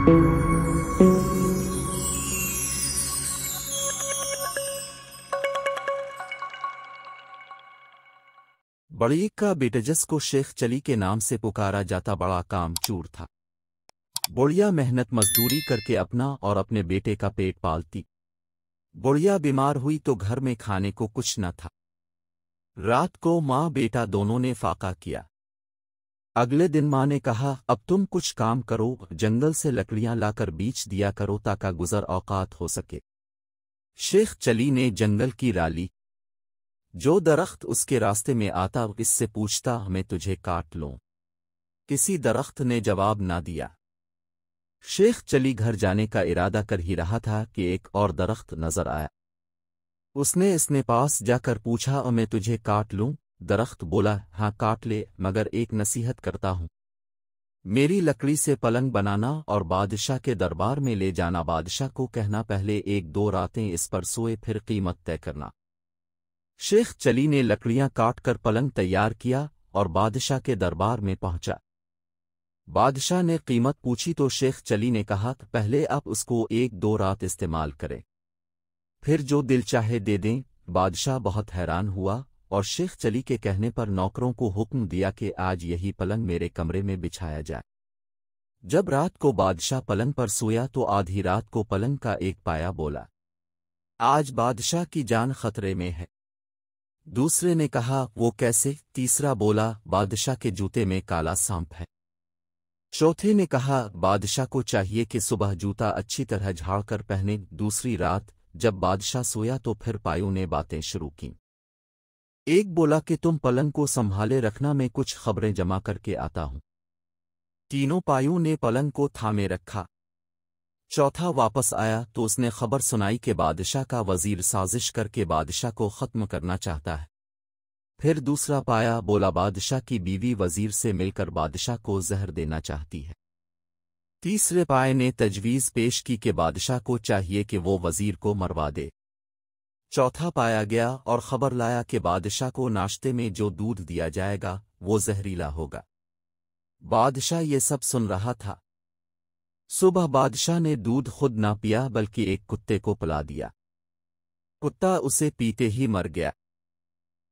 बड़ी का बेटा जिसको शेख चली के नाम से पुकारा जाता बड़ा काम चूर था। बुढ़िया मेहनत मजदूरी करके अपना और अपने बेटे का पेट पालती। बुढ़िया बीमार हुई तो घर में खाने को कुछ न था। रात को माँ बेटा दोनों ने फाका किया। अगले दिन माँ ने कहा, अब तुम कुछ काम करो, जंगल से लकड़ियां लाकर बीच दिया करो ताकि गुजर औकात हो सके। शेख चली ने जंगल की राली, जो दरख्त उसके रास्ते में आता इससे पूछता, मैं तुझे काट लूं? किसी दरख्त ने जवाब ना दिया। शेख चली घर जाने का इरादा कर ही रहा था कि एक और दरख्त नजर आया। उसने इसने पास जाकर पूछा, मैं तुझे काट लूं? दरख्त बोला, हाँ काट ले, मगर एक नसीहत करता हूं। मेरी लकड़ी से पलंग बनाना और बादशाह के दरबार में ले जाना। बादशाह को कहना पहले 1-2 रातें इस पर सोए, फिर कीमत तय करना। शेख चली ने लकड़ियां काट कर पलंग तैयार किया और बादशाह के दरबार में पहुंचा। बादशाह ने कीमत पूछी तो शेख चली ने कहा, पहले आप उसको 1-2 रात इस्तेमाल करें, फिर जो दिल चाहे दे दें। बादशाह बहुत हैरान हुआ और शेख चली के कहने पर नौकरों को हुक्म दिया कि आज यही पलंग मेरे कमरे में बिछाया जाए। जब रात को बादशाह पलंग पर सोया तो आधी रात को पलंग का एक पाया बोला, आज बादशाह की जान खतरे में है। दूसरे ने कहा, वो कैसे? तीसरा बोला, बादशाह के जूते में काला सांप है। चौथे ने कहा, बादशाह को चाहिए कि सुबह जूता अच्छी तरह झाड़कर पहने। दूसरी रात जब बादशाह सोया तो फिर पायों ने बातें शुरू की। एक बोला कि तुम पलंग को संभाले रखना, मैं कुछ खबरें जमा करके आता हूं। तीनों पायों ने पलंग को थामे रखा। चौथा वापस आया तो उसने खबर सुनाई कि बादशाह का वजीर साजिश करके बादशाह को खत्म करना चाहता है। फिर दूसरा पाया बोला, बादशाह की बीवी वजीर से मिलकर बादशाह को जहर देना चाहती है। तीसरे पाये ने तजवीज़ पेश की कि बादशाह को चाहिए कि वो वजीर को मरवा दे। चौथा पाया गया और खबर लाया कि बादशाह को नाश्ते में जो दूध दिया जाएगा वो जहरीला होगा। बादशाह ये सब सुन रहा था। सुबह बादशाह ने दूध खुद ना पिया बल्कि एक कुत्ते को पिला दिया। कुत्ता उसे पीते ही मर गया।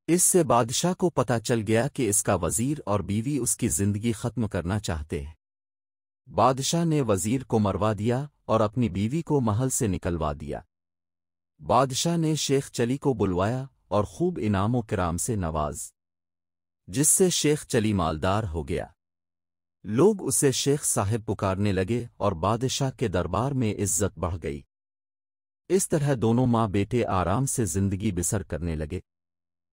इससे बादशाह को पता चल गया कि इसका वजीर और बीवी उसकी जिंदगी खत्म करना चाहते हैं। बादशाह ने वजीर को मरवा दिया और अपनी बीवी को महल से निकलवा दिया। बादशाह ने शेख चली को बुलवाया और खूब इनामों किराम से नवाज, जिससे शेख चली मालदार हो गया। लोग उसे शेख साहिब पुकारने लगे और बादशाह के दरबार में इज्जत बढ़ गई। इस तरह दोनों माँ बेटे आराम से जिंदगी बसर करने लगे।